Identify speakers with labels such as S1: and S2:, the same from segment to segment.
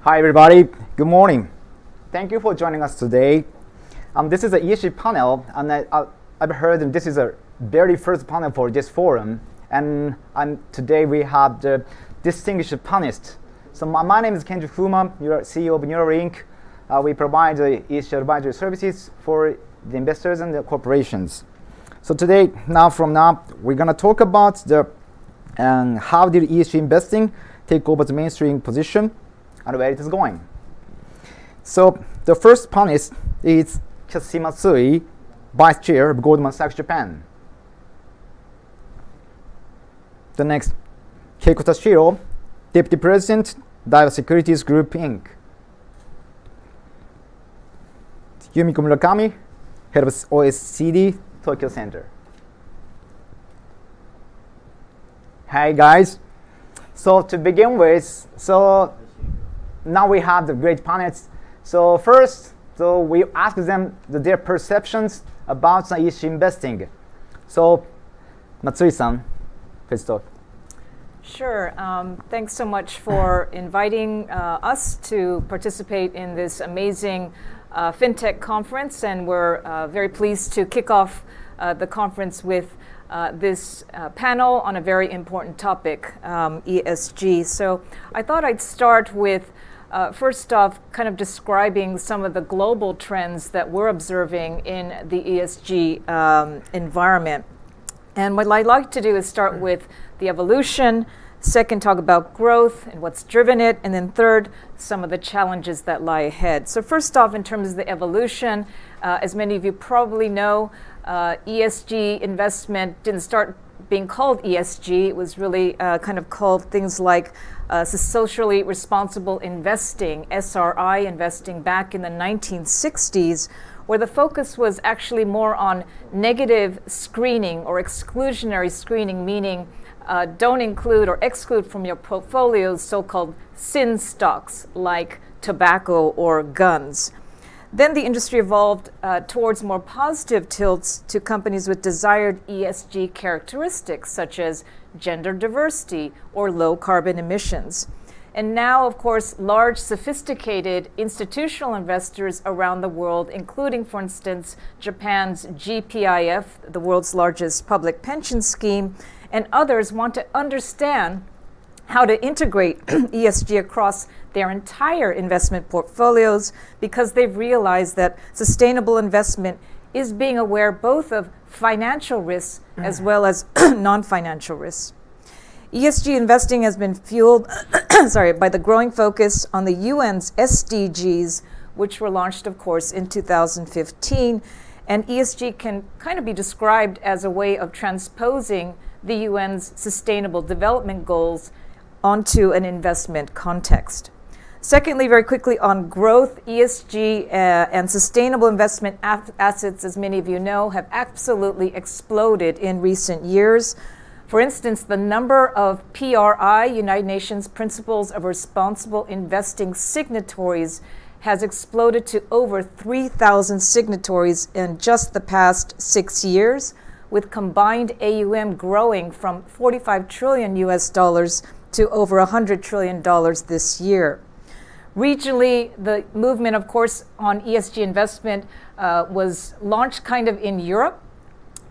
S1: Hi everybody, good morning. Thank you for joining us today. This is an ESG panel, and I've heard this is a very first panel for this forum. And today we have the distinguished panelists. So my name is Kenji Fuma, you're CEO of Neuro Inc. We provide ESG advisory services for the investors and the corporations. So today, from now, we're going to talk about how did ESG investing take over the mainstream position and where it is going. So the first panelist is Matsui, Vice Chair of Goldman Sachs Japan. The next, Keiko Tashiro, Deputy President, Daiwa Securities Group Inc. Yumiko Murakami, Head of OECD Tokyo Center. Hi guys. So to begin with, now we have the great panelists. So first, we ask them their perceptions about ESG investing. So Matsui-san, please talk.
S2: Sure. Thanks so much for inviting us to participate in this amazing FinTech conference, and we're very pleased to kick off the conference with this panel on a very important topic, ESG. So I thought I'd start with first off kind of describing some of the global trends that we're observing in the ESG environment. And what I'd like to do is start with the evolution, second talk about growth and what's driven it, and then third, some of the challenges that lie ahead. So first off, in terms of the evolution, as many of you probably know, ESG investment didn't start being called ESG. It was really kind of called things like socially responsible investing, SRI investing, back in the 1960s, where the focus was actually more on negative screening or exclusionary screening, meaning don't include or exclude from your portfolios so-called sin stocks like tobacco or guns. Then the industry evolved towards more positive tilts to companies with desired ESG characteristics, such as gender diversity or low carbon emissions. And now, of course, large, sophisticated institutional investors around the world, including, for instance, Japan's GPIF, the world's largest public pension scheme, and others want to understand how to integrate ESG across their entire investment portfolios, because they've realized that sustainable investment is being aware both of financial risks as well as non-financial risks. ESG investing has been fueled by the growing focus on the UN's SDGs, which were launched, of course, in 2015. And ESG can kind of be described as a way of transposing the UN's Sustainable Development Goals onto an investment context. Secondly, very quickly on growth, ESG and sustainable investment assets, as many of you know, have absolutely exploded in recent years. For instance, the number of PRI, United Nations Principles of Responsible Investing signatories, has exploded to over 3,000 signatories in just the past 6 years, with combined AUM growing from $45 trillion to over $100 trillion this year. Regionally, the movement, of course, on ESG investment was launched kind of in Europe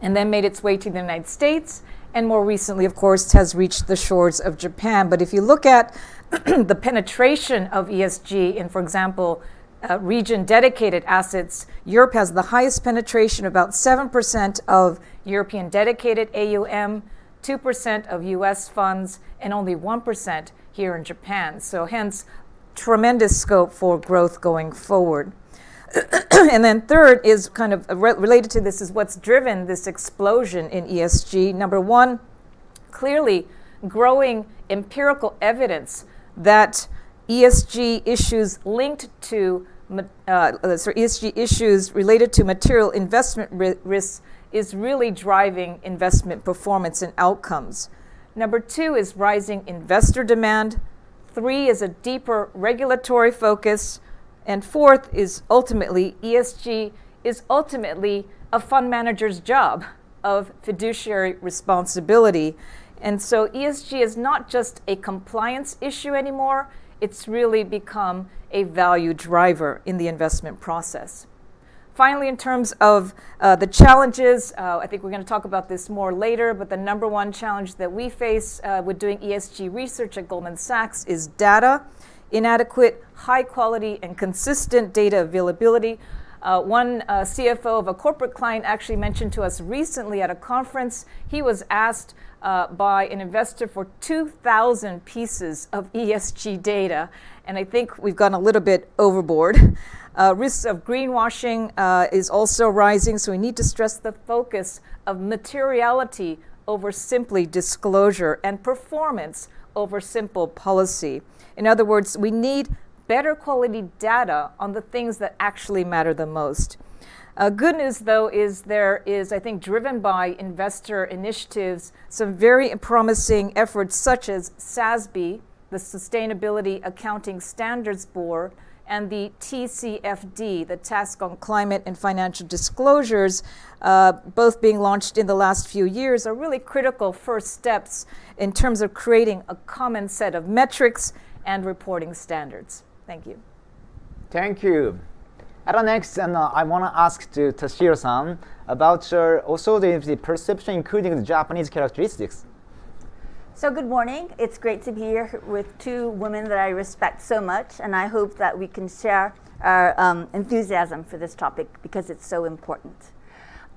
S2: and then made its way to the United States, and more recently, of course, has reached the shores of Japan. But if you look at the penetration of ESG in, for example, region-dedicated assets, Europe has the highest penetration, about 7% of European dedicated AUM, 2% of US funds, and only 1% here in Japan. So hence, tremendous scope for growth going forward. And then third is kind of related to this, is what's driven this explosion in ESG. Number one, clearly growing empirical evidence that ESG issues linked to ESG issues related to material investment risks is really driving investment performance and outcomes. Number two is rising investor demand. Three is a deeper regulatory focus. And fourth is ultimately, ESG is ultimately a fund manager's job of fiduciary responsibility. And so ESG is not just a compliance issue anymore, it's really become a value driver in the investment process. Finally, in terms of the challenges, I think we're going to talk about this more later, but the number one challenge that we face with doing ESG research at Goldman Sachs is data, inadequate, high quality, and consistent data availability. One CFO of a corporate client actually mentioned to us recently at a conference, he was asked by an investor for 2,000 pieces of ESG data, and I think we've gone a little bit overboard. Risks of greenwashing is also rising, so we need to stress the focus of materiality over simply disclosure and performance over simple policy. In other words, we need better quality data on the things that actually matter the most. Good news, though, is there is, I think, driven by investor initiatives, some very promising efforts such as SASB, the Sustainability Accounting Standards Board, and the TCFD, the Task on Climate and Financial Disclosures, both being launched in the last few years, are really critical first steps in terms of creating a common set of metrics and reporting standards. Thank you.
S1: Thank you. Next, I want to ask to Tashiro-san about also the perception, including the Japanese characteristics.
S3: So good morning. It's great to be here with two women that I respect so much, and I hope that we can share our enthusiasm for this topic because it's so important.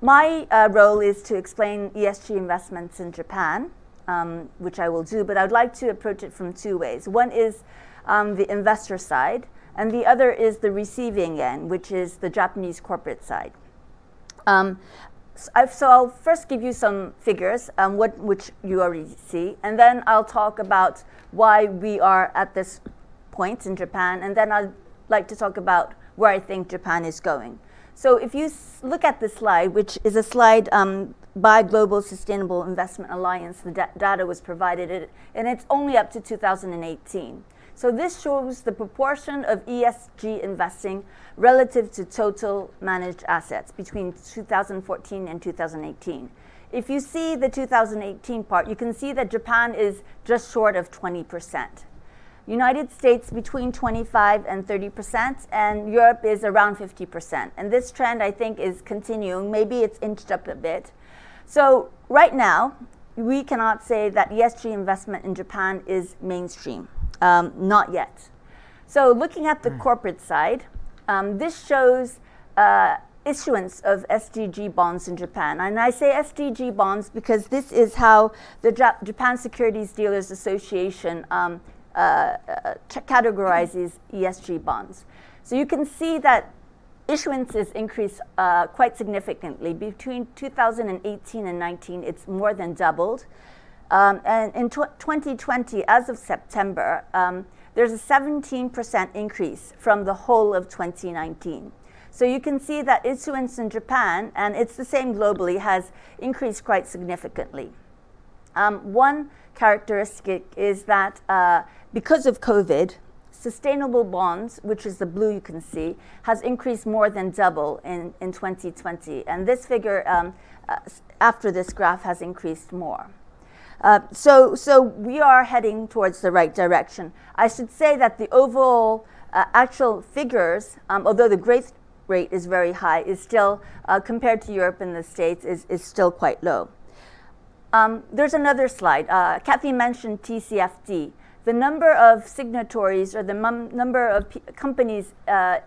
S3: My role is to explain ESG investments in Japan, which I will do, but I'd like to approach it from two ways. One is the investor side, and the other is the receiving end, which is the Japanese corporate side. So I'll first give you some figures, which you already see, and then I'll talk about why we are at this point in Japan, and then I'd like to talk about where I think Japan is going. So if you look at this slide, which is a slide by Global Sustainable Investment Alliance, the data was provided, and it's only up to 2018. So this shows the proportion of ESG investing relative to total managed assets between 2014 and 2018. If you see the 2018 part, you can see that Japan is just short of 20%. United States between 25 and 30%, and Europe is around 50%. And this trend, I think, is continuing. Maybe it's inched up a bit. So right now, we cannot say that ESG investment in Japan is mainstream. Not yet. So looking at the corporate side, this shows issuance of SDG bonds in Japan. And I say SDG bonds because this is how the Japan Securities Dealers Association categorizes ESG bonds. So you can see that issuances increased quite significantly. Between 2018 and 19, it's more than doubled. And in 2020, as of September, there's a 17% increase from the whole of 2019. So you can see that issuance in Japan, and it's the same globally, has increased quite significantly. One characteristic is that because of COVID, sustainable bonds, which is the blue you can see, has increased more than double in 2020. And this figure, after this graph, has increased more. So we are heading towards the right direction. I should say that the overall actual figures, although the growth rate is very high, is still, compared to Europe and the States, is still quite low. There's another slide. Kathy mentioned TCFD. The number of signatories, or the number of companies that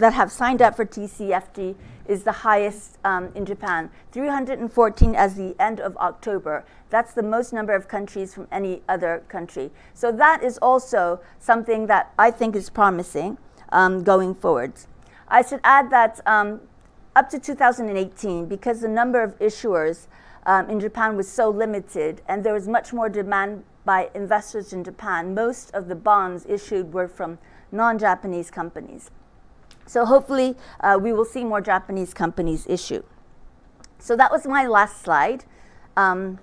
S3: have signed up for TCFD, is the highest in Japan. 314 as the end of October. That's the most number of countries from any other country. So that is also something that I think is promising going forwards. I should add that up to 2018, because the number of issuers in Japan was so limited and there was much more demand by investors in Japan, most of the bonds issued were from non-Japanese companies. So hopefully we will see more Japanese companies issue. So that was my last slide. So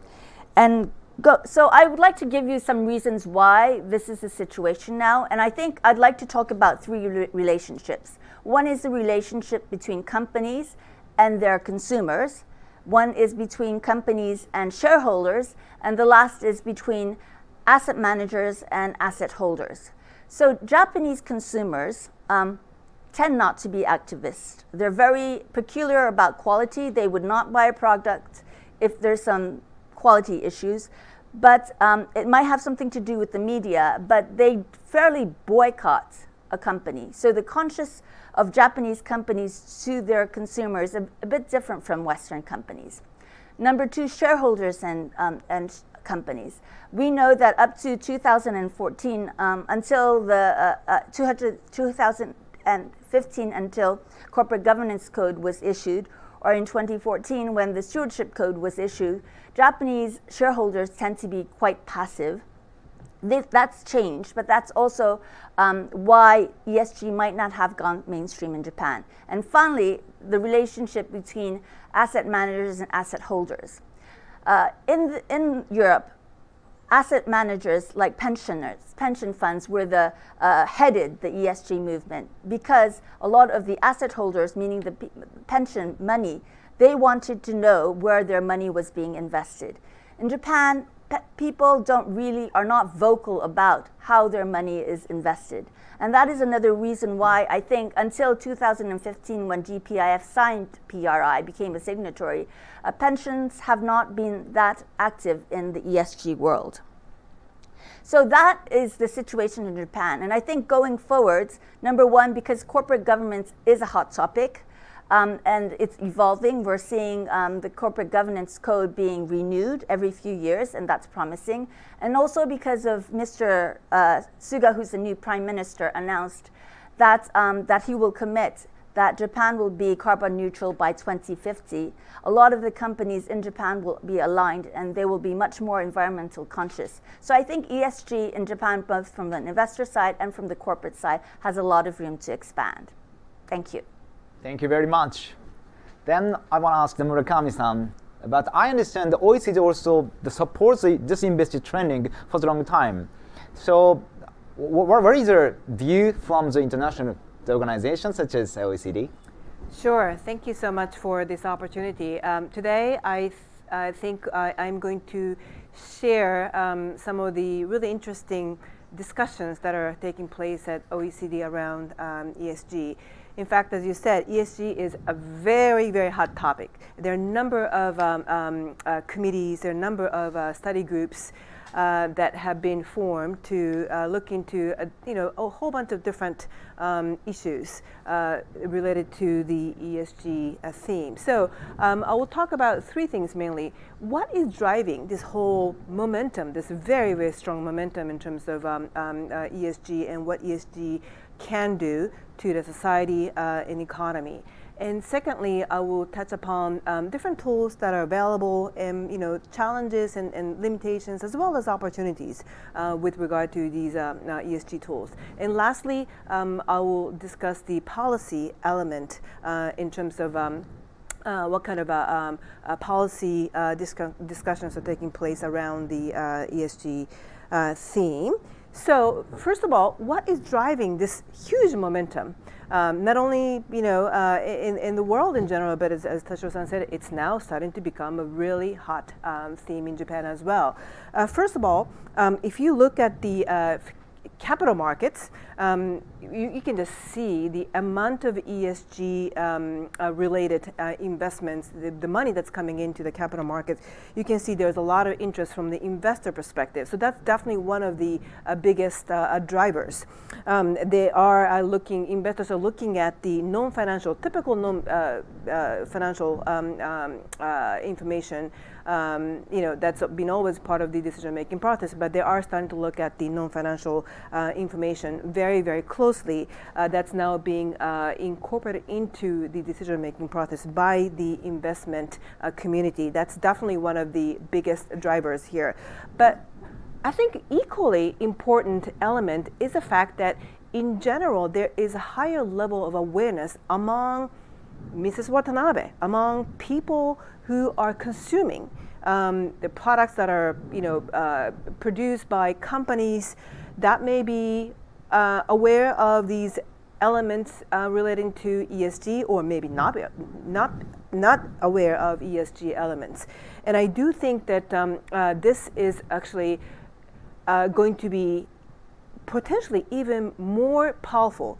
S3: I would like to give you some reasons why this is the situation now. And I think I'd like to talk about three relationships. One is the relationship between companies and their consumers. One is between companies and shareholders. And the last is between asset managers and asset holders. So Japanese consumers tend not to be activists. They're very peculiar about quality. They would not buy a product if there's some quality issues. But it might have something to do with the media, but they fairly boycott a company. So the conscience of Japanese companies to their consumers is a bit different from Western companies. Number two, shareholders and companies. We know that up to 2014, until the 2015, until Corporate Governance Code was issued, or in 2014 when the Stewardship Code was issued, Japanese shareholders tend to be quite passive. That's changed, but that's also why ESG might not have gone mainstream in Japan. And finally, the relationship between asset managers and asset holders. In Europe, asset managers like pension funds were headed the ESG movement because a lot of the asset holders, meaning the pension money, they wanted to know where their money was being invested. In Japan, people are not vocal about how their money is invested. And that is another reason why I think until 2015, when GPIF signed PRI, became a signatory, pensions have not been that active in the ESG world. So that is the situation in Japan. And I think going forwards, number one, because corporate governance is a hot topic, and it's evolving. We're seeing the corporate governance code being renewed every few years, and that's promising. And also because of Mr. Suga, who's the new prime minister, announced that, that he will commit that Japan will be carbon neutral by 2050. A lot of the companies in Japan will be aligned, and they will be much more environmental conscious. So I think ESG in Japan, both from the investor side and from the corporate side, has a lot of room to expand. Thank you.
S1: Thank you very much. Then I want to ask the Murakami-san about, I understand the OECD also supports this invested trending for a long time. So what is your view from the international organizations such as OECD?
S4: Sure. Thank you so much for this opportunity. Today, I think I'm going to share some of the really interesting discussions that are taking place at OECD around ESG. In fact, as you said, ESG is a very, very hot topic. There are a number of committees, there are a number of study groups that have been formed to look into a whole bunch of different issues related to the ESG theme. So I will talk about three things mainly. What is driving this whole momentum, this very, very strong momentum in terms of ESG and what ESG can do to the society and economy? And secondly, I will touch upon different tools that are available and challenges and limitations as well as opportunities with regard to these ESG tools. And lastly, I will discuss the policy element in terms of what kind of policy discussions are taking place around the ESG theme. So first of all, what is driving this huge momentum? Not only in the world in general, but as Tashiro-san said, it's now starting to become a really hot theme in Japan as well. First of all, if you look at the capital markets, you can just see the amount of ESG related investments, the money that's coming into the capital markets. You can see there's a lot of interest from the investor perspective. So that's definitely one of the biggest drivers. Investors are looking at the non-financial, typical financial information. That's been always part of the decision-making process, but they are starting to look at the non-financial information very, very closely. That's now being incorporated into the decision-making process by the investment community. That's definitely one of the biggest drivers here. But I think equally important element is the fact that in general, there is a higher level of awareness among Mrs. Watanabe, among people who are consuming the products that are produced by companies that may be aware of these elements relating to ESG, or maybe not aware of ESG elements. And I do think that this is actually going to be potentially even more powerful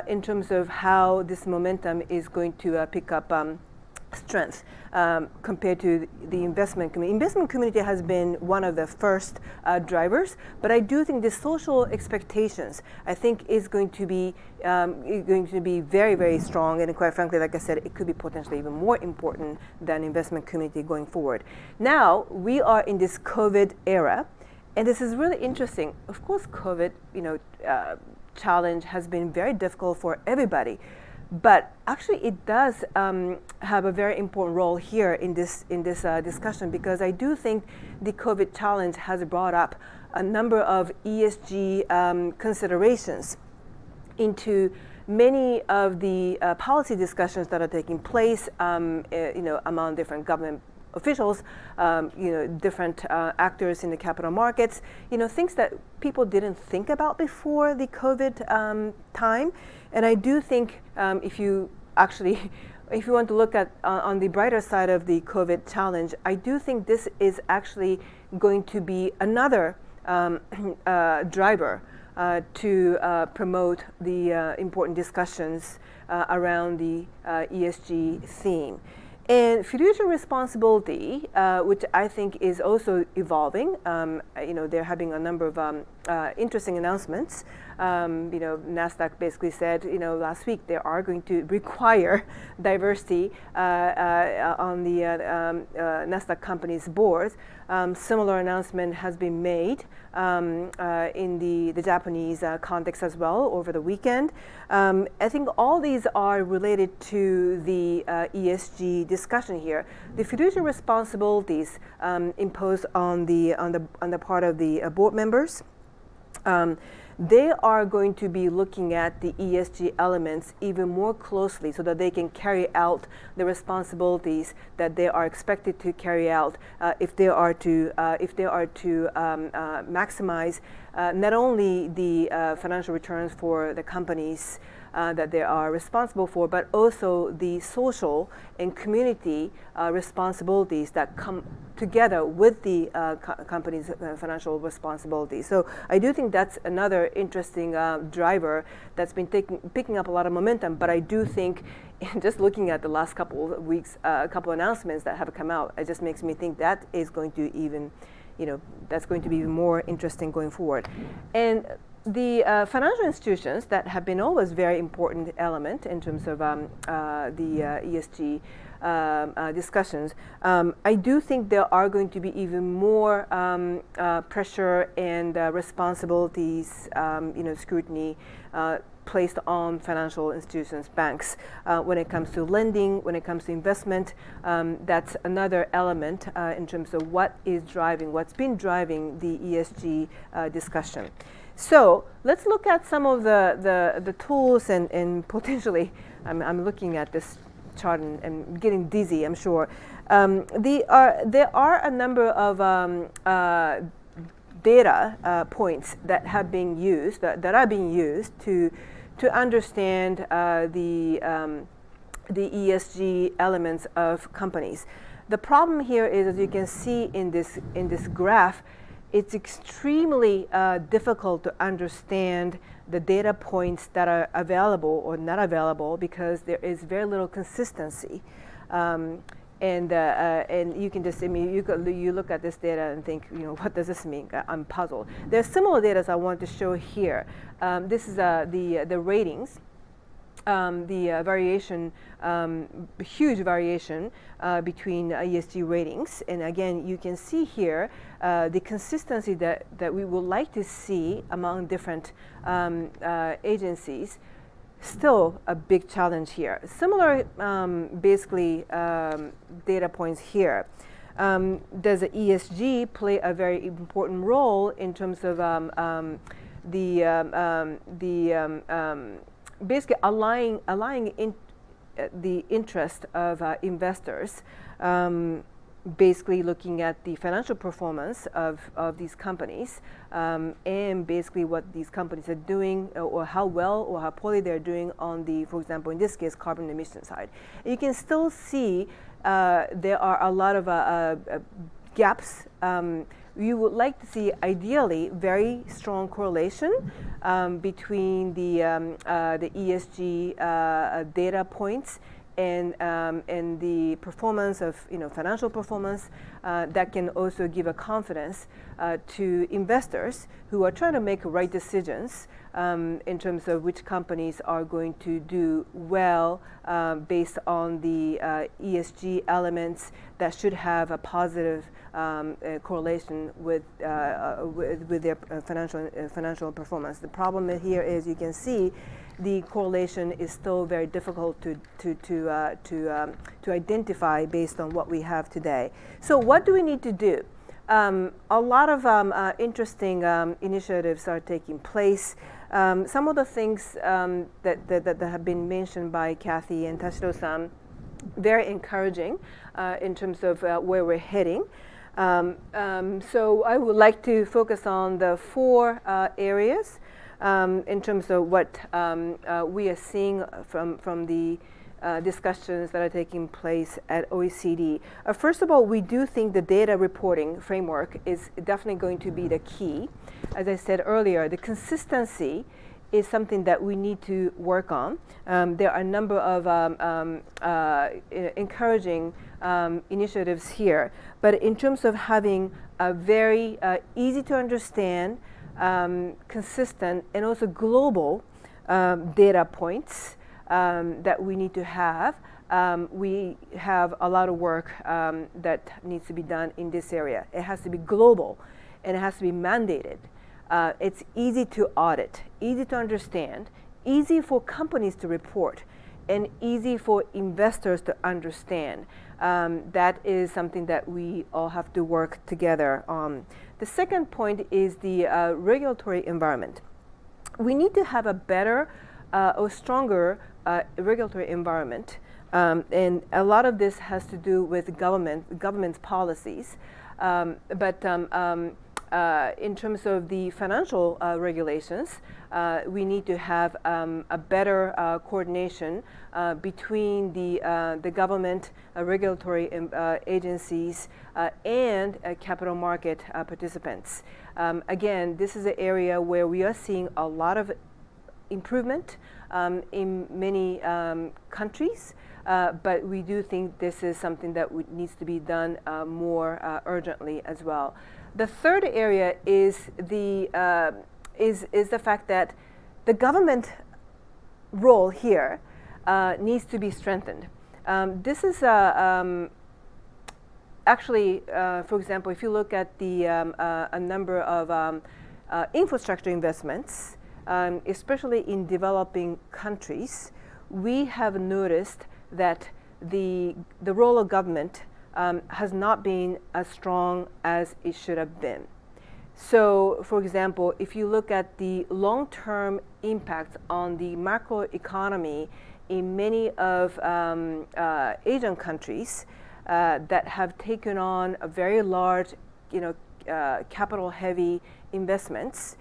S4: in terms of how this momentum is going to pick up strength compared to the investment community. Investment community has been one of the first drivers, but I do think the social expectations, I think, is going to be very, very strong, and quite frankly, like I said, it could be potentially even more important than investment community going forward. Now we are in this COVID era, and this is really interesting. Of course, COVID, challenge has been very difficult for everybody. But actually, it does have a very important role here in this discussion, because I do think the COVID challenge has brought up a number of ESG considerations into many of the policy discussions that are taking place, among different government officials, different actors in the capital markets, things that people didn't think about before the COVID time. And I do think if you want to look at on the brighter side of the COVID challenge, I do think this is actually going to be another driver to promote the important discussions around the ESG theme. And fiduciary responsibility, which I think is also evolving, they're having a number of interesting announcements. NASDAQ basically said, last week they are going to require diversity on the NASDAQ companies' boards. Similar announcement has been made in the Japanese context as well over the weekend. I think all these are related to the ESG discussion here. The fiduciary responsibilities imposed on the part of the board members. They are going to be looking at the ESG elements even more closely so that they can carry out the responsibilities that they are expected to carry out if they are to maximize not only the financial returns for the companies that they are responsible for, but also the social and community responsibilities that come together with the company's financial responsibilities. So I do think that's another interesting driver that's been picking up a lot of momentum. But I do think, just looking at the last couple of weeks, couple announcements that have come out, it just makes me think that is going to even, that's going to be even more interesting going forward. And the financial institutions that have been always very important element in terms of the ESG discussions, I do think there are going to be even more pressure and responsibilities, scrutiny placed on financial institutions, banks, when it comes to lending, when it comes to investment. That's another element in terms of what's been driving the ESG discussion. So let's look at some of the tools and potentially, I'm looking at this chart and getting dizzy, I'm sure. There are a number of data points that have been used, that are being used to understand the ESG elements of companies. The problem here is, as you can see in this graph, it's extremely difficult to understand the data points that are available or not available because there is very little consistency. And you can just, you look at this data and think, what does this mean? I'm puzzled. There's similar data I want to show here. This is the ratings. The variation, huge variation between ESG ratings. And again, you can see here the consistency that we would like to see among different agencies. Still a big challenge here. Similar, basically, data points here. Does the ESG play a very important role in terms of basically aligning in the interest of investors, basically looking at the financial performance of these companies, and basically what these companies are doing, or how well or how poorly they're doing on the, for example, in this case, carbon emission side. You can still see there are a lot of gaps we would like to see ideally very strong correlation between the ESG data points and the performance of financial performance that can also give a confidence to investors who are trying to make right decisions in terms of which companies are going to do well based on the ESG elements that should have a positive correlation with their financial performance. The problem here is, you can see, the correlation is still very difficult to identify based on what we have today. So what do we need to do? A lot of interesting initiatives are taking place. Some of the things that have been mentioned by Kathy and Tashiro-san, very encouraging in terms of where we're heading. So I would like to focus on the 4 areas in terms of what we are seeing from the discussions that are taking place at OECD. First of all, we do think the data reporting framework is definitely going to be the key. As I said earlier, the consistency is something that we need to work on. There are a number of encouraging initiatives here, but in terms of having a very easy to understand, consistent, and also global data points that we need to have, we have a lot of work that needs to be done in this area. It has to be global, and it has to be mandated. It's easy to audit, easy to understand, easy for companies to report, and easy for investors to understand. That is something that we all have to work together on. The second point is the regulatory environment. We need to have a better or stronger regulatory environment, and a lot of this has to do with government's policies. But in terms of the financial regulations, we need to have a better coordination between the government regulatory agencies and capital market participants. Again, this is an area where we are seeing a lot of improvement in many countries, but we do think this is something that needs to be done more urgently as well. The third area is the fact that the government role here needs to be strengthened. This is actually, for example, if you look at the a number of infrastructure investments, especially in developing countries, we have noticed that the role of government has not been as strong as it should have been. So, for example, if you look at the long-term impact on the macroeconomy in many of Asian countries that have taken on a very large, capital-heavy investments,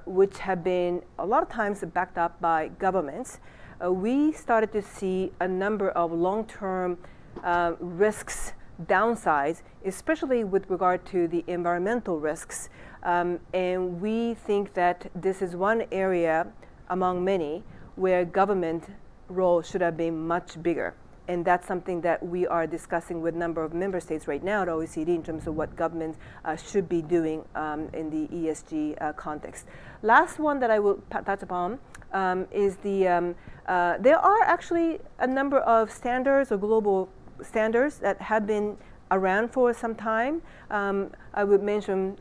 S4: which have been a lot of times backed up by governments, we started to see a number of long-term risks, downsides, especially with regard to the environmental risks. And we think that this is one area among many where government role should have been much bigger. And that's something that we are discussing with a number of member states right now at OECD in terms of what governments should be doing in the ESG context. Last one that I will touch upon is the, there are actually a number of standards or global standards that have been around for some time. I would mention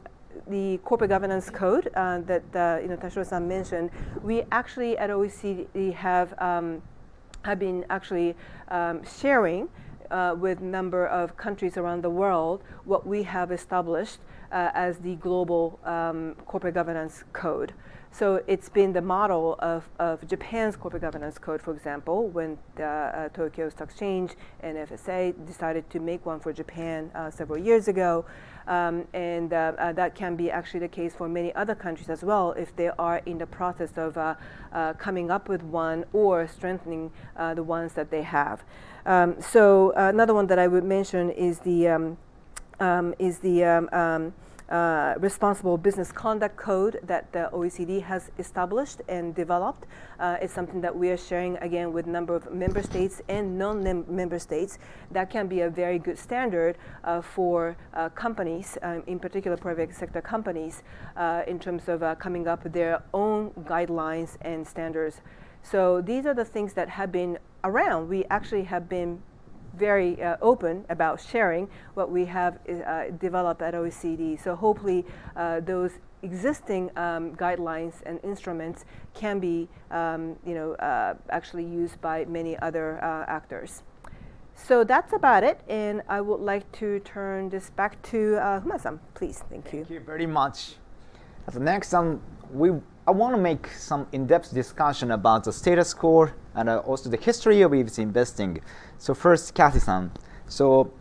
S4: the corporate governance code that Tashiro-san mentioned. We actually at OECD have been actually sharing with a number of countries around the world what we have established as the global corporate governance code. So it's been the model of Japan's corporate governance code, for example, when the Tokyo Stock Exchange and FSA decided to make one for Japan several years ago. And that can be actually the case for many other countries as well if they are in the process of coming up with one or strengthening the ones that they have. So another one that I would mention is the is the Responsible Business Conduct Code that the OECD has established and developed. It's something that we are sharing again with a number of member states and non-member states. That can be a very good standard for companies, in particular private sector companies, in terms of coming up with their own guidelines and standards. So these are the things that have been around. We actually have been very open about sharing what we have developed at OECD. So hopefully those existing guidelines and instruments can be actually used by many other actors. So that's about it, and I would like to turn this back to Fuma-san, please. Thank you.
S1: Thank you very much. As the next, I want to make some in-depth discussion about the status quo and also the history of ESG investing. So first, Kathy-san. So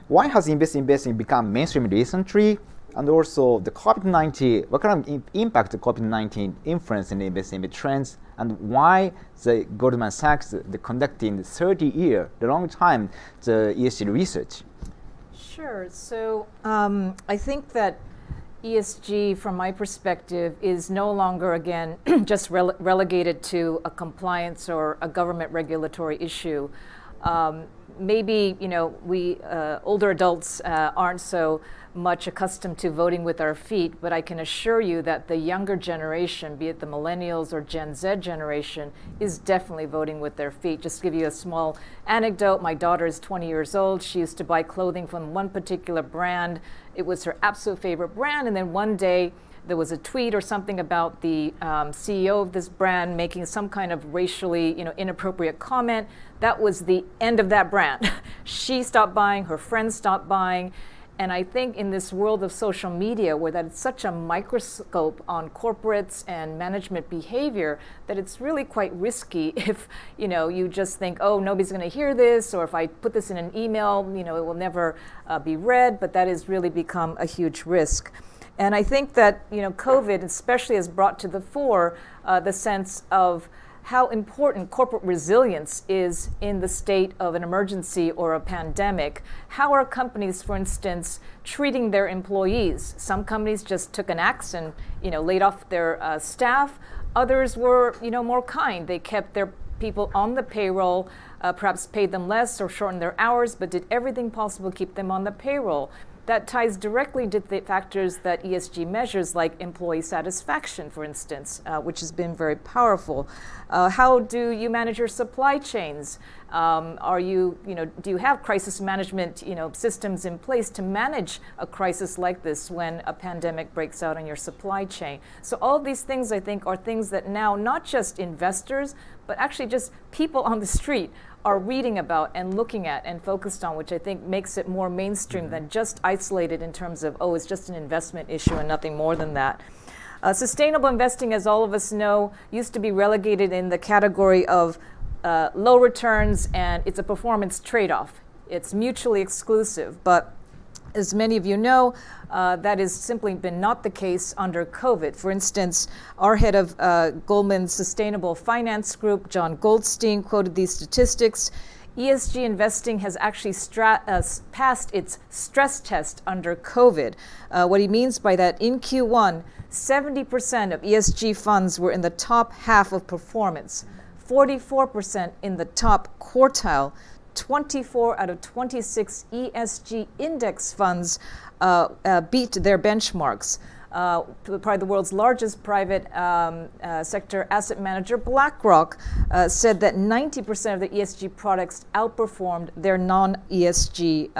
S1: why has investing become mainstream recently? And also the COVID-19, what kind of impact the COVID-19 influence in investing trends? And why the Goldman Sachs conducting 30-year, the long time, the ESG research?
S2: Sure. So I think that ESG, from my perspective, is no longer, again, just relegated to a compliance or a government regulatory issue. Maybe, we older adults aren't so much accustomed to voting with our feet, but I can assure you that the younger generation, be it the millennials or Gen Z generation, is definitely voting with their feet. Just to give you a small anecdote, my daughter is 20 years old. She used to buy clothing from one particular brand. It was her absolute favorite brand, and then one day there was a tweet or something about the CEO of this brand making some kind of racially inappropriate comment. That was the end of that brand. She stopped buying, her friends stopped buying. And I think in this world of social media, where that's such a microscope on corporates and management behavior, that it's really quite risky if you just think, oh, nobody's going to hear this, or if I put this in an email, it will never be read. But that has really become a huge risk. And I think that COVID especially has brought to the fore the sense of how important corporate resilience is in the state of an emergency or a pandemic. How are companies, for instance, treating their employees? Some companies just took an axe and laid off their staff. Others were more kind. They kept their people on the payroll, perhaps paid them less or shortened their hours, but did everything possible to keep them on the payroll. That ties directly to the factors that ESG measures, like employee satisfaction, for instance, which has been very powerful. How do you manage your supply chains? Do you have crisis management, systems in place to manage a crisis like this when a pandemic breaks out on your supply chain? So all of these things, I think, are things that now not just investors, but actually just people on the street are reading about and looking at and focused on, which I think makes it more mainstream than just isolated in terms of, oh, it's just an investment issue and nothing more than that. Sustainable investing, as all of us know, used to be relegated in the category of low returns, and it's a performance trade-off. It's mutually exclusive, but as many of you know, that has simply been not the case under COVID. For instance, our head of Goldman's Sustainable Finance Group, John Goldstein, quoted these statistics. ESG investing has actually passed its stress test under COVID. What he means by that, in Q1, 70% of ESG funds were in the top half of performance, 44% in the top quartile, 24 out of 26 ESG index funds beat their benchmarks. Probably the world's largest private sector asset manager, BlackRock, said that 90% of the ESG products outperformed their non-ESG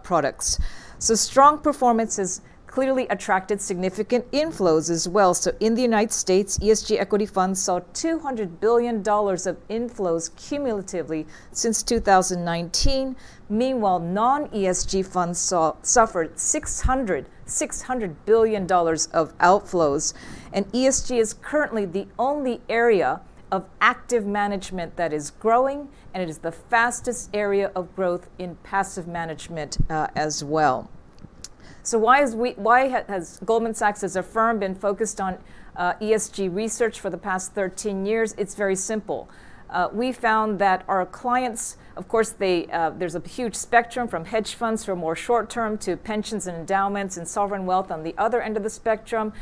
S2: products. So strong performance has clearly attracted significant inflows as well. So in the United States, ESG equity funds saw $200 billion of inflows cumulatively since 2019. Meanwhile, non-ESG funds suffered $600 billion of outflows. And ESG is currently the only area of active management that is growing, and it is the fastest area of growth in passive management as well. So why has Goldman Sachs as a firm been focused on ESG research for the past 13 years? It's very simple. We found that our clients, Of course, there's a huge spectrum from hedge funds for more short-term to pensions and endowments and sovereign wealth on the other end of the spectrum.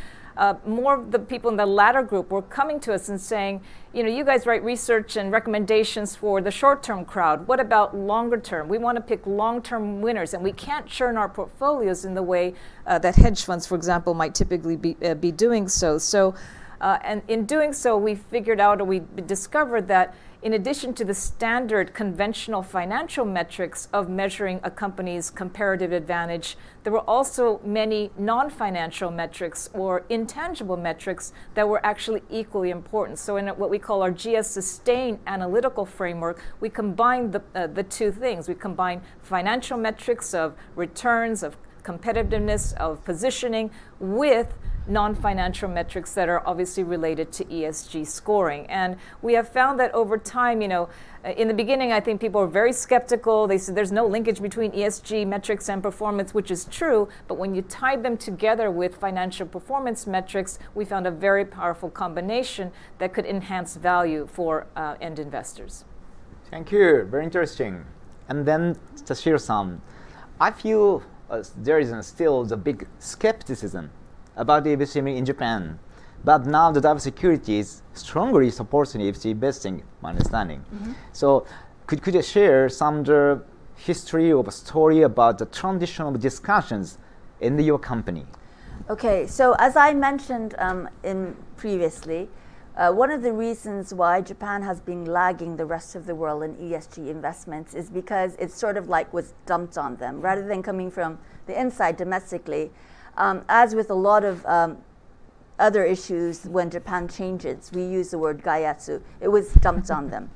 S2: More of the people in the latter group were coming to us and saying, you guys write research and recommendations for the short-term crowd. What about longer term? We want to pick long-term winners, and we can't churn our portfolios in the way that hedge funds, for example, might typically be doing so. And in doing so, we figured out, or we discovered that in addition to the standard conventional financial metrics of measuring a company's comparative advantage, there were also many non-financial metrics or intangible metrics that were actually equally important. So in what we call our GS Sustain analytical framework, we combine the two things. We combine financial metrics of returns, of competitiveness, of positioning, with non-financial metrics that are obviously related to ESG scoring. And we have found that over time, in the beginning, I think people were very skeptical. They said there's no linkage between ESG metrics and performance, which is true. But when you tie them together with financial performance metrics, we found a very powerful combination that could enhance value for end investors.
S1: Thank you. Very interesting. And then, Tashiro-san, I feel there is still the big skepticism about the ESG in Japan. But now the Daiwa Securities strongly supports ESG investing, my understanding. Mm-hmm. So could you share some of the history of a story about the transition of discussions in your company?
S3: Okay, so as I mentioned previously, one of the reasons why Japan has been lagging the rest of the world in ESG investments is because it's sort of like was dumped on them. Rather than coming from the inside domestically, as with a lot of other issues, when Japan changes, we use the word gaiatsu. It was dumped on them.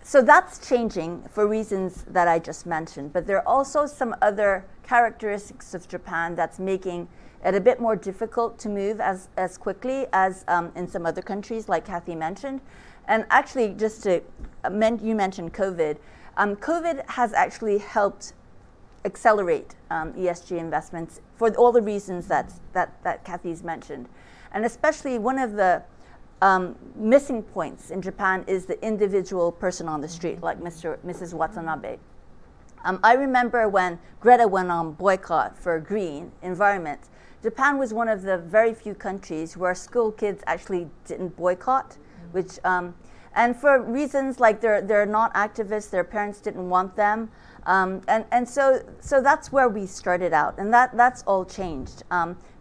S3: So that's changing for reasons that I just mentioned. But there are also some other characteristics of Japan that's making it a bit more difficult to move as quickly as in some other countries, like Kathy mentioned. And actually, just to, you mentioned COVID. COVID has actually helped accelerate ESG investments for all the reasons that Kathy's mentioned. And especially one of the missing points in Japan is the individual person on the street, like Mrs. Watanabe. I remember when Greta went on boycott for green environment, Japan was one of the very few countries where school kids actually didn't boycott, which, and for reasons like they're not activists, their parents didn't want them. And so that's where we started out, and that's all changed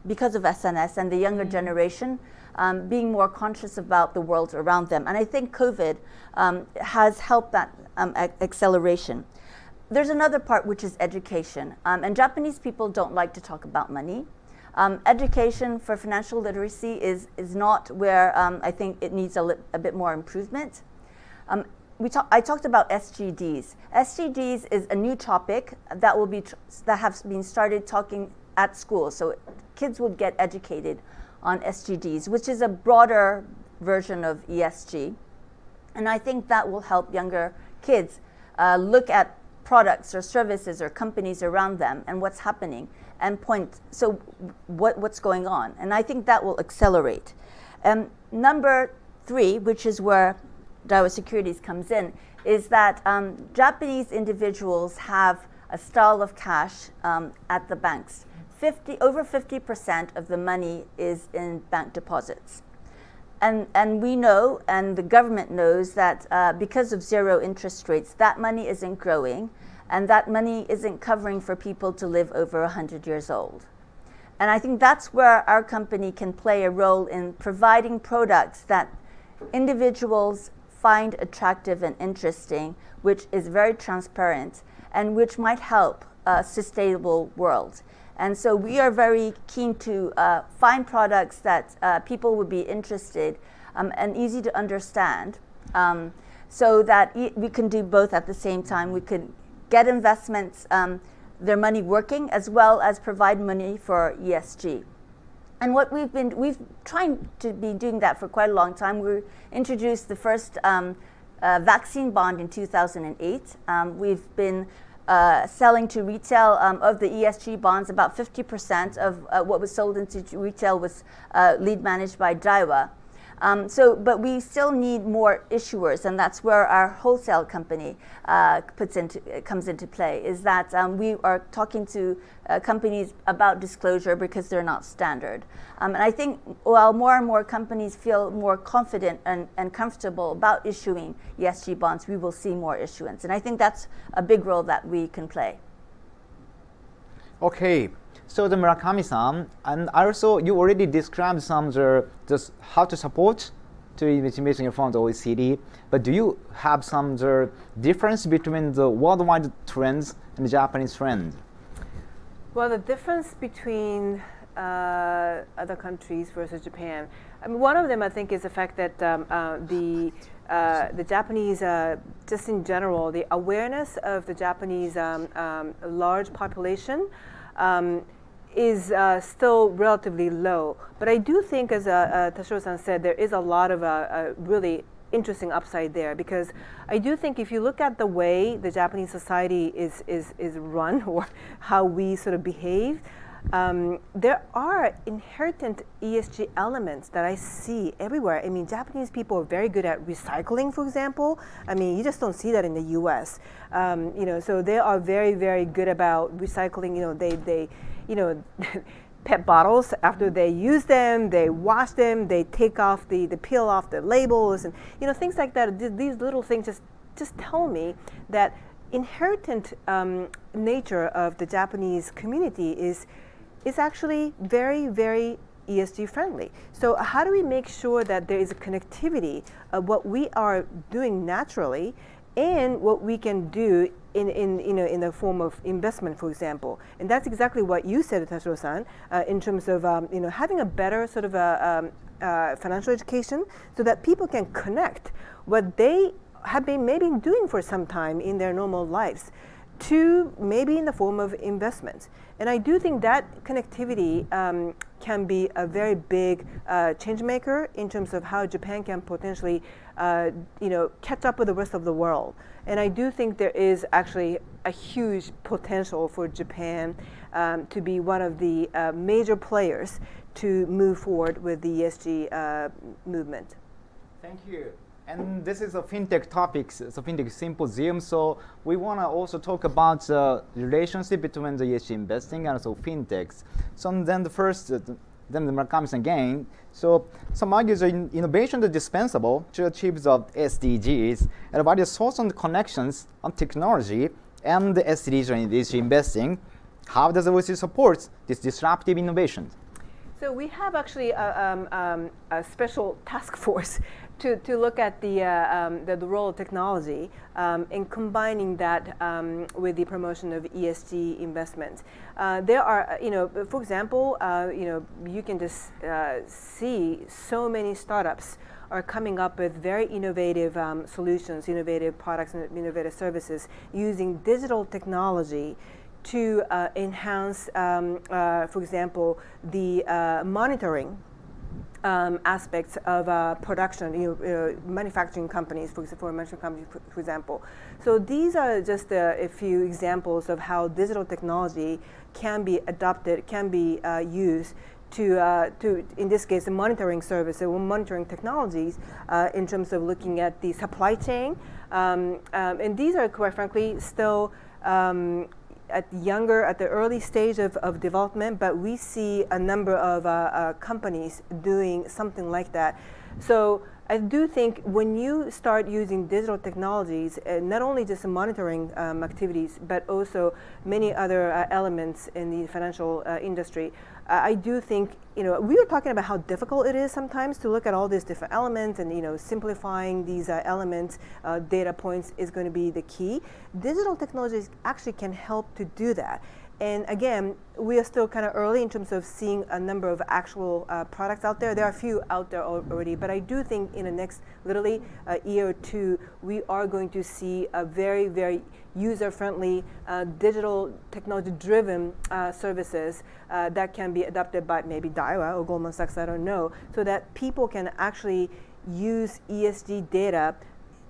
S3: because of SNS and the younger generation being more conscious about the world around them. And I think COVID has helped that acceleration. There's another part, which is education, and Japanese people don't like to talk about money. Education for financial literacy is not where I think it needs a bit more improvement. I talked about SGDs. SGDs is a new topic that will be that has been started talking at school. So kids would get educated on SGDs, which is a broader version of ESG. And I think that will help younger kids look at products or services or companies around them and what's happening and point, so what's going on. And I think that will accelerate. Number 3, which is where Daiwa Securities comes in, is that Japanese individuals have a style of cash at the banks. Over 50% of the money is in bank deposits. And we know, and the government knows, that because of zero interest rates, that money isn't growing, and that money isn't covering for people to live over 100 years old. And I think that's where our company can play a role in providing products that individuals find attractive and interesting, which is very transparent, and which might help a sustainable world. And so we are very keen to find products that people would be interested and easy to understand, so that we can do both at the same time. We could get investments, their money working, as well as provide money for ESG. And what we've trying to be doing that for quite a long time. We introduced the first vaccine bond in 2008. We've been selling to retail of the ESG bonds. About 50% of what was sold into retail was lead managed by Daiwa. But we still need more issuers, and that's where our wholesale company comes into play, is that we are talking to companies about disclosure because they're not standard. And I think while more and more companies feel more confident and comfortable about issuing ESG bonds, we will see more issuance. And I think that's a big role that we can play.
S1: Okay. So the Murakami-san, and also you already described some just how to support to investing from the OECD, but do you have some difference between the worldwide trends and the Japanese trend?
S4: Well, the difference between other countries versus Japan, I mean, one of them I think is the fact that the Japanese, just in general, the awareness of the Japanese large population is still relatively low. But I do think, as Tashiro-san said, there is a lot of really interesting upside there, because I do think if you look at the way the Japanese society is run, or how we sort of behave, there are inherent ESG elements that I see everywhere. I mean, Japanese people are very good at recycling, for example. I mean, you just don't see that in the U.S. So they are very, very good about recycling. They PET bottles, after they use them, they wash them, they take off the peel off the labels, and things like that. These little things just tell me that inherent nature of the Japanese community is actually very, very ESG friendly. So how do we make sure that there is a connectivity of what we are doing naturally and what we can do in the form of investment, for example? And that's exactly what you said, Tashiro-san, in terms of having a better sort of financial education, so that people can connect what they have been maybe doing for some time in their normal lives to maybe in the form of investments. And I do think that connectivity can be a very big change maker in terms of how Japan can potentially catch up with the rest of the world. And I do think there is actually a huge potential for Japan to be one of the major players to move forward with the ESG movement.
S1: Thank you. And this is a FinTech topics, it's a FinTech symposium, so we want to also talk about the relationship between the ESG investing and also FinTechs. So then the Murakami-san again. So some argue the innovation is dispensable to achieve the SDGs, and various sources and connections on technology and the SDGs in ESG investing. How does the OECD support this disruptive innovation?
S4: So we have actually a special task force to look at the role of technology in combining that with the promotion of ESG investments. There are, for example, you can just see so many startups are coming up with very innovative solutions, innovative products, and innovative services using digital technology to enhance, for example, the monitoring aspects of production, manufacturing companies, for example. So these are just a few examples of how digital technology can be adopted, can be used to, in this case, the monitoring service, or monitoring technologies in terms of looking at the supply chain. And these are, quite frankly, still at the early stage of development, but we see a number of companies doing something like that. So I do think when you start using digital technologies, not only just monitoring activities, but also many other elements in the financial industry, I do think, we were talking about how difficult it is sometimes to look at all these different elements, and simplifying these elements, data points is going to be the key. Digital technologies actually can help to do that. And again, we are still kind of early in terms of seeing a number of actual products out there. There are a few out there already, but I do think in the next literally year or two, we are going to see a very, very user-friendly, digital technology-driven services that can be adopted by maybe Daiwa or Goldman Sachs, I don't know, so that people can actually use ESG data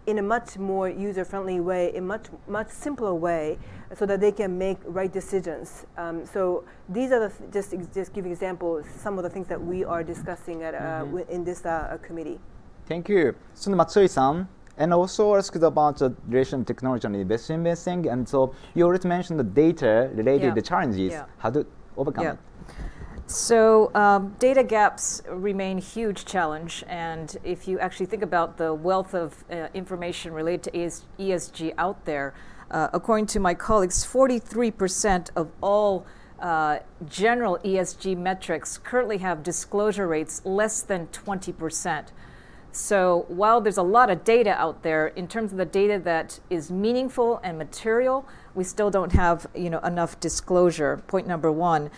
S4: in a much more user-friendly way, in much simpler way, so that they can make right decisions. So these are just give examples, some of the things that we are discussing at, in this committee.
S1: Thank you. So Matsui-san, and also asked about the relation of technology and investing, and so you already mentioned the data related to challenges, how to overcome it.
S2: So data gaps remain a huge challenge, and if you actually think about the wealth of information related to ESG out there, according to my colleagues, 43% of all general ESG metrics currently have disclosure rates less than 20%. So while there's a lot of data out there, in terms of the data that is meaningful and material, we still don't have enough disclosure, point number one.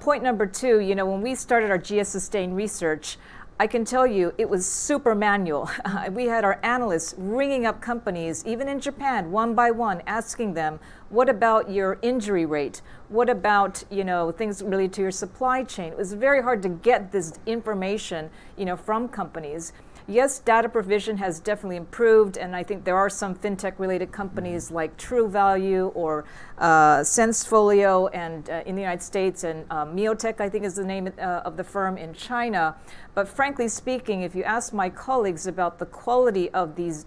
S2: Point number two, when we started our GS Sustain research, I can tell you it was super manual. We had our analysts ringing up companies, even in Japan, one by one, asking them, what about your injury rate? What about things related to your supply chain? It was very hard to get this information from companies. Yes, data provision has definitely improved, and I think there are some fintech-related companies like True Value or SenseFolio and in the United States, and Miotech, I think is the name of the firm in China. But frankly speaking, if you ask my colleagues about the quality of these,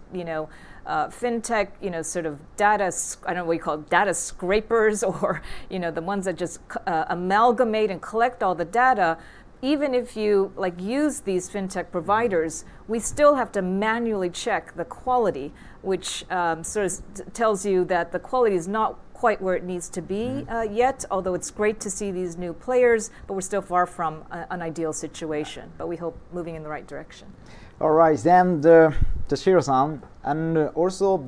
S2: fintech, sort of data, I don't know what you call it, data scrapers, or the ones that just amalgamate and collect all the data. Even if you use these fintech providers, we still have to manually check the quality, which sort of tells you that the quality is not quite where it needs to be yet, although it's great to see these new players, but we're still far from an ideal situation. But we hope moving in the right direction.
S1: All right, then Tashiro-san, and also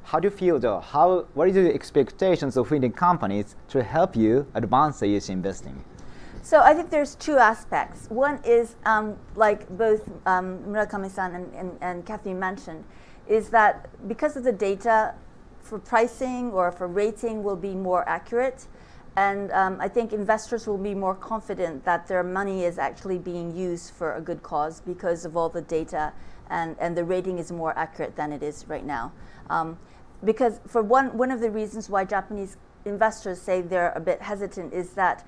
S1: how do you feel what are the expectations of fintech companies to help you advance the ESG investing?
S3: So I think there's two aspects. One is, like both Murakami-san and Kathy mentioned, is that because of the data for pricing or for rating will be more accurate, and I think investors will be more confident that their money is actually being used for a good cause because of all the data, and the rating is more accurate than it is right now. Because for one of the reasons why Japanese investors say they're a bit hesitant is that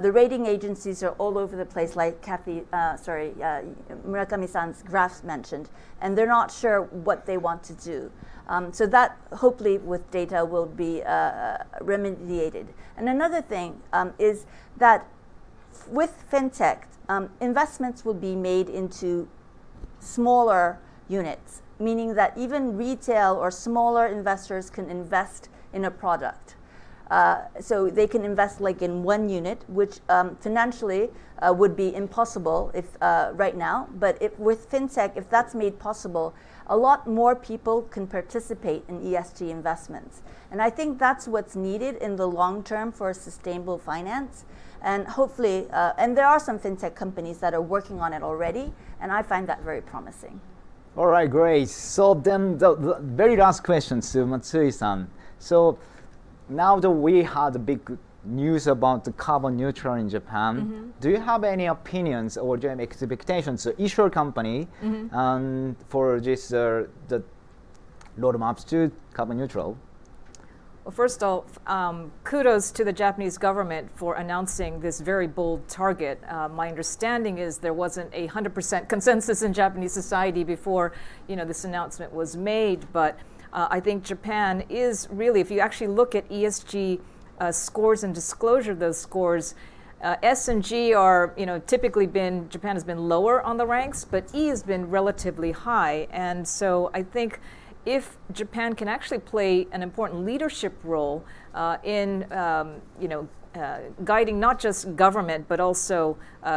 S3: the rating agencies are all over the place, like Murakami-san's graphs mentioned, and they're not sure what they want to do. So that, hopefully, with data will be remediated. And another thing is that with fintech, investments will be made into smaller units, meaning that even retail or smaller investors can invest in a product. So they can invest in one unit, which financially would be impossible right now. But with fintech, if that's made possible, a lot more people can participate in ESG investments. And I think that's what's needed in the long term for sustainable finance. And hopefully, and there are some fintech companies that are working on it already, and I find that very promising.
S1: All right, great. So then the very last question to Matsui-san. So now that we had the big news about the carbon neutral in Japan, do you have any opinions or do you have expectations to issue a company for this the roadmaps to carbon neutral?
S2: Well, first of all, kudos to the Japanese government for announcing this very bold target. My understanding is there wasn't 100% consensus in Japanese society before this announcement was made, but I think Japan is really, if you actually look at ESG scores and disclosure of those scores, S and G are, typically Japan has been lower on the ranks, but E has been relatively high. And so I think if Japan can actually play an important leadership role in, guiding not just government, but also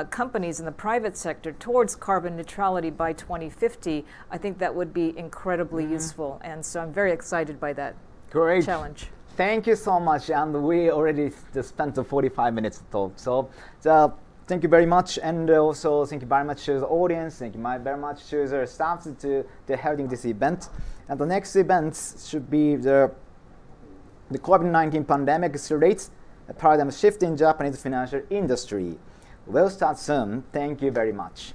S2: companies in the private sector towards carbon neutrality by 2050, I think that would be incredibly useful. And so I'm very excited by that challenge.
S1: Thank you so much. And we already spent the 45 minutes to talk. So thank you very much. And also thank you very much to the audience. Thank you very much to the staff to holding this event. And the next event should be the COVID-19 pandemic accelerates a paradigm shift in Japanese financial industry. We'll start soon. Thank you very much.